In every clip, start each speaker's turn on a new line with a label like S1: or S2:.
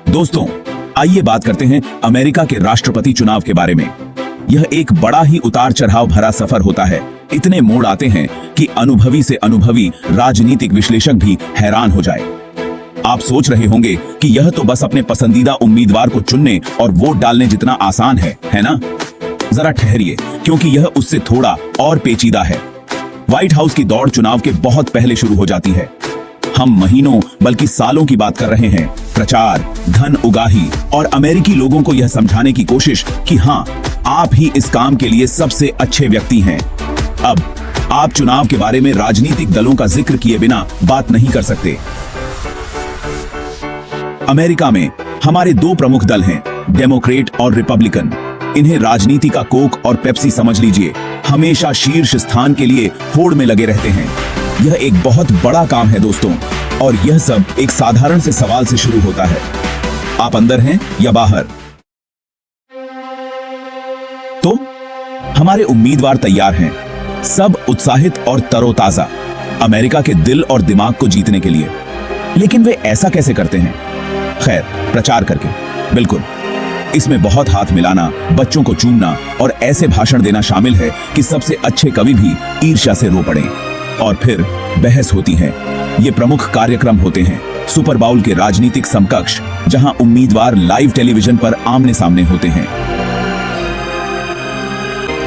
S1: दोस्तों, आइए बात करते हैं अमेरिका के राष्ट्रपति चुनाव के बारे में। यह एक बड़ा ही उतार चढ़ाव भरा सफर होता है। इतने मोड़ आते हैं कि अनुभवी से अनुभवी राजनीतिक विश्लेषक भी हैरान हो जाए। आप सोच रहे होंगे कि यह तो बस अपने पसंदीदा उम्मीदवार को चुनने और वोट डालने जितना आसान है ना? जरा ठहरिए, क्योंकि यह उससे थोड़ा और पेचीदा है। व्हाइट हाउस की दौड़ चुनाव के बहुत पहले शुरू हो जाती है। हम महीनों बल्कि सालों की बात कर रहे हैं। प्रचार, धन उगाही और अमेरिकी लोगों को यह समझाने की कोशिश कि हाँ, आप ही इस काम के लिए सबसे अच्छे व्यक्ति हैं। अब आप चुनाव के बारे में राजनीतिक दलों का जिक्र किए बिना बात नहीं कर सकते। अमेरिका में हमारे दो प्रमुख दल हैं, डेमोक्रेट और रिपब्लिकन। इन्हें राजनीति का कोक और पेप्सी समझ लीजिए। हमेशा शीर्ष स्थान के लिए होड़ में लगे रहते हैं। यह एक बहुत बड़ा काम है दोस्तों, और यह सब एक साधारण से सवाल से शुरू होता है। आप अंदर हैं या बाहर? तो हमारे उम्मीदवार तैयार हैं, सब उत्साहित और तरोताजा, अमेरिका के दिल और दिमाग को जीतने के लिए। लेकिन वे ऐसा कैसे करते हैं? खैर, प्रचार करके। बिल्कुल, इसमें बहुत हाथ मिलाना, बच्चों को चूमना और ऐसे भाषण देना शामिल है कि सबसे अच्छे कवि भी ईर्ष्या से रो पड़े। और फिर बहस होती है। ये प्रमुख कार्यक्रम होते हैं, सुपर बाउल के राजनीतिक समकक्ष, जहां उम्मीदवार लाइव टेलीविजन पर आमने सामने होते हैं।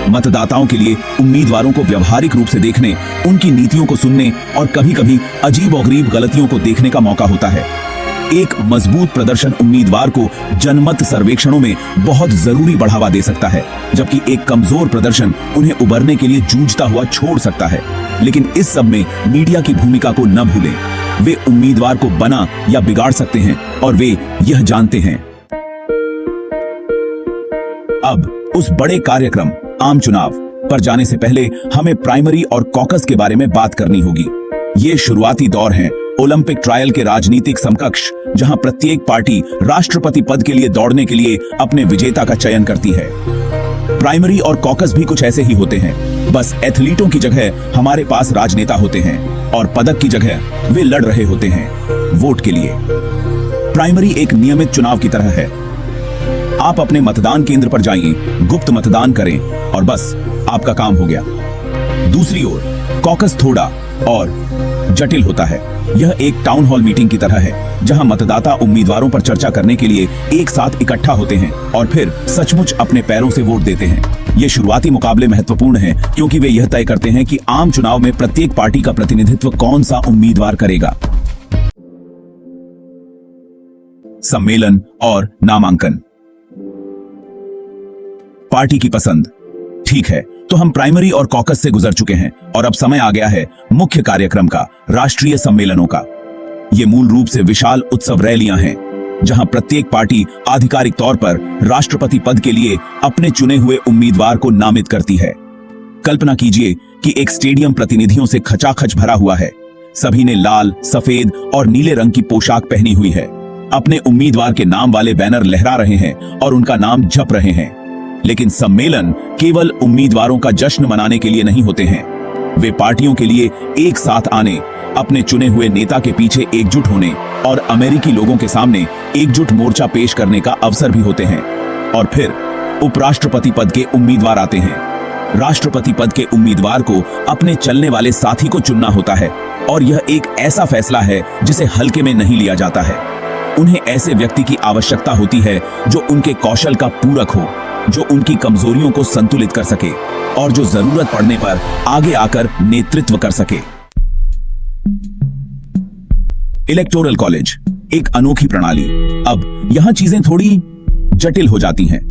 S1: मतदाताओं के लिए उम्मीदवारों को व्यवहारिक रूप से देखने, उनकी नीतियों को सुनने और कभी-कभी अजीबोगरीब गलतियों को देखने का मौका होता है। एक मजबूत प्रदर्शन उम्मीदवार को जनमत सर्वेक्षणों में बहुत जरूरी बढ़ावा दे सकता है, जबकि एक कमजोर प्रदर्शन उन्हें उबरने के लिए जूझता हुआ छोड़ सकता है। लेकिन इस सब में मीडिया की भूमिका को न भूलें। वे उम्मीदवार को बना या बिगाड़ सकते हैं और वे यह जानते हैं। अब उस बड़े कार्यक्रम आम चुनाव पर जाने से पहले हमें प्राइमरी और कॉकस के बारे में बात करनी होगी। ये शुरुआती दौर हैं ओलंपिक ट्रायल के राजनीतिक समकक्ष, जहां प्रत्येक पार्टी राष्ट्रपति पद के लिए दौड़ने के लिए अपने विजेता का चयन करती है। प्राइमरी और कॉकस भी कुछ ऐसे ही होते हैं, बस एथलीटों की जगह हमारे पास राजनेता होते हैं और पदक की जगह वे लड़ रहे होते हैं वोट के लिए। प्राइमरी एक नियमित चुनाव की तरह है। आप अपने मतदान केंद्र पर जाइए, गुप्त मतदान करें और बस आपका काम हो गया। दूसरी ओर कॉकस थोड़ा और जटिल होता है। यह एक टाउन हॉल मीटिंग की तरह है, जहां मतदाता उम्मीदवारों पर चर्चा करने के लिए एक साथ इकट्ठा होते हैं और फिर सचमुच अपने पैरों से वोट देते हैं। ये शुरुआती मुकाबले महत्वपूर्ण हैं, क्योंकि वे यह तय करते हैं कि आम चुनाव में प्रत्येक पार्टी का प्रतिनिधित्व कौन सा उम्मीदवार करेगा। सम्मेलन और नामांकन। पार्टी की पसंद। ठीक है, तो हम प्राइमरी और कॉकस से गुजर चुके हैं और अब समय आ गया है मुख्य कार्यक्रम का, राष्ट्रीय सम्मेलनों का। ये मूल रूप से विशाल उत्सव रैलियां हैं, जहां प्रत्येक पार्टी आधिकारिक तौर पर राष्ट्रपति पद के लिए अपने चुने हुए उम्मीदवार को नामित करती है। कल्पना कीजिए कि एक स्टेडियम प्रतिनिधियों से खचाखच भरा हुआ है। सभी ने लाल, सफेद और नीले रंग की पोशाक पहनी हुई है, अपने उम्मीदवार के नाम वाले बैनर लहरा रहे हैं और उनका नाम जप रहे हैं। लेकिन सम्मेलन केवल उम्मीदवारों का जश्न मनाने के लिए नहीं होते हैं। वे पार्टियों के लिए एक साथ आने, अपने चुने हुए नेता के पीछे एकजुट होने और अमेरिकी लोगों के सामने एकजुट मोर्चा पेश करने का अवसर भी होते हैं। और फिर उपराष्ट्रपति पद के उम्मीदवार आते हैं। राष्ट्रपति पद के उम्मीदवार को अपने चलने वाले साथी को चुनना होता है, और यह एक ऐसा फैसला है जिसे हल्के में नहीं लिया जाता है। उन्हें ऐसे व्यक्ति की आवश्यकता होती है जो उनके कौशल का पूरक हो, जो उनकी कमजोरियों को संतुलित कर सके और जो जरूरत पड़ने पर आगे आकर नेतृत्व कर सके। इलेक्टोरल कॉलेज एक अनोखी प्रणाली। अब यहां चीजें थोड़ी जटिल हो जाती हैं।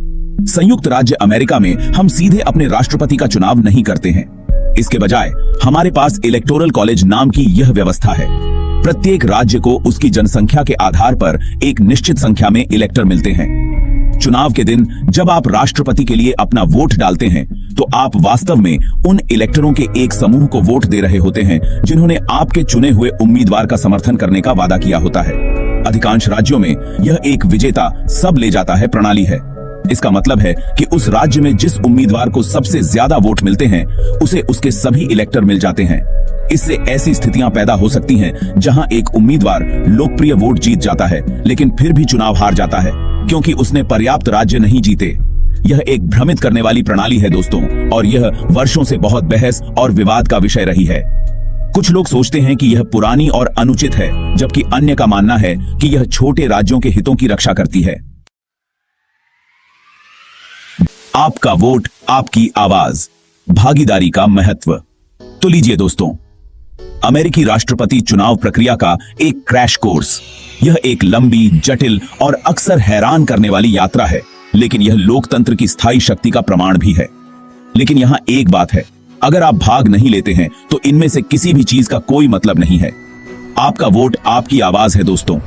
S1: संयुक्त राज्य अमेरिका में हम सीधे अपने राष्ट्रपति का चुनाव नहीं करते हैं। इसके बजाय हमारे पास इलेक्टोरल कॉलेज नाम की यह व्यवस्था है। प्रत्येक राज्य को उसकी जनसंख्या के आधार पर एक निश्चित संख्या में इलेक्टर मिलते हैं। चुनाव के दिन जब आप राष्ट्रपति के लिए अपना वोट डालते हैं, तो आप वास्तव में उन इलेक्टरों के एक समूह को वोट दे रहे होते हैं जिन्होंने आपके चुने हुए उम्मीदवार का समर्थन करने का वादा किया होता है। अधिकांश राज्यों में यह एक विजेता सब ले जाता है प्रणाली है। इसका मतलब है कि उस राज्य में जिस उम्मीदवार को सबसे ज्यादा वोट मिलते हैं, उसे उसके सभी इलेक्टर मिल जाते हैं। इससे ऐसी स्थितियां पैदा हो सकती हैं जहां एक उम्मीदवार लोकप्रिय वोट जीत जाता है लेकिन फिर भी चुनाव हार जाता है क्योंकि उसने पर्याप्त राज्य नहीं जीते। यह एक भ्रमित करने वाली प्रणाली है दोस्तों, और यह वर्षों से बहुत बहस और विवाद का विषय रही है। कुछ लोग सोचते हैं कि यह पुरानी और अनुचित है, जबकि अन्य का मानना है कि यह छोटे राज्यों के हितों की रक्षा करती है। आपका वोट, आपकी आवाज, भागीदारी का महत्व। तो लीजिए दोस्तों, अमेरिकी राष्ट्रपति चुनाव प्रक्रिया का एक क्रैश कोर्स। यह एक लंबी, जटिल और अक्सर हैरान करने वाली यात्रा है, लेकिन यह लोकतंत्र की स्थायी शक्ति का प्रमाण भी है। लेकिन यहां एक बात है, अगर आप भाग नहीं लेते हैं तो इनमें से किसी भी चीज का कोई मतलब नहीं है। आपका वोट आपकी आवाज है दोस्तों।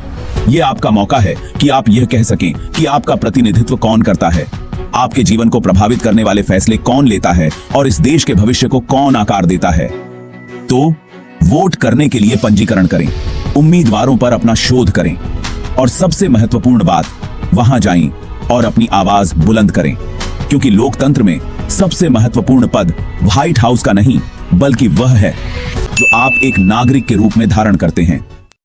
S1: यह आपका मौका है कि आप यह कह सकें कि आपका प्रतिनिधित्व कौन करता है, आपके जीवन को प्रभावित करने वाले फैसले कौन लेता है और इस देश के भविष्य को कौन आकार देता है। तो वोट करने के लिए पंजीकरण करें, उम्मीदवारों पर अपना शोध करें और सबसे महत्वपूर्ण बात, वहां जाएं और अपनी आवाज बुलंद करें, क्योंकि लोकतंत्र में सबसे महत्वपूर्ण पद व्हाइट हाउस का नहीं बल्कि वह है जो आप एक नागरिक के रूप में धारण करते हैं।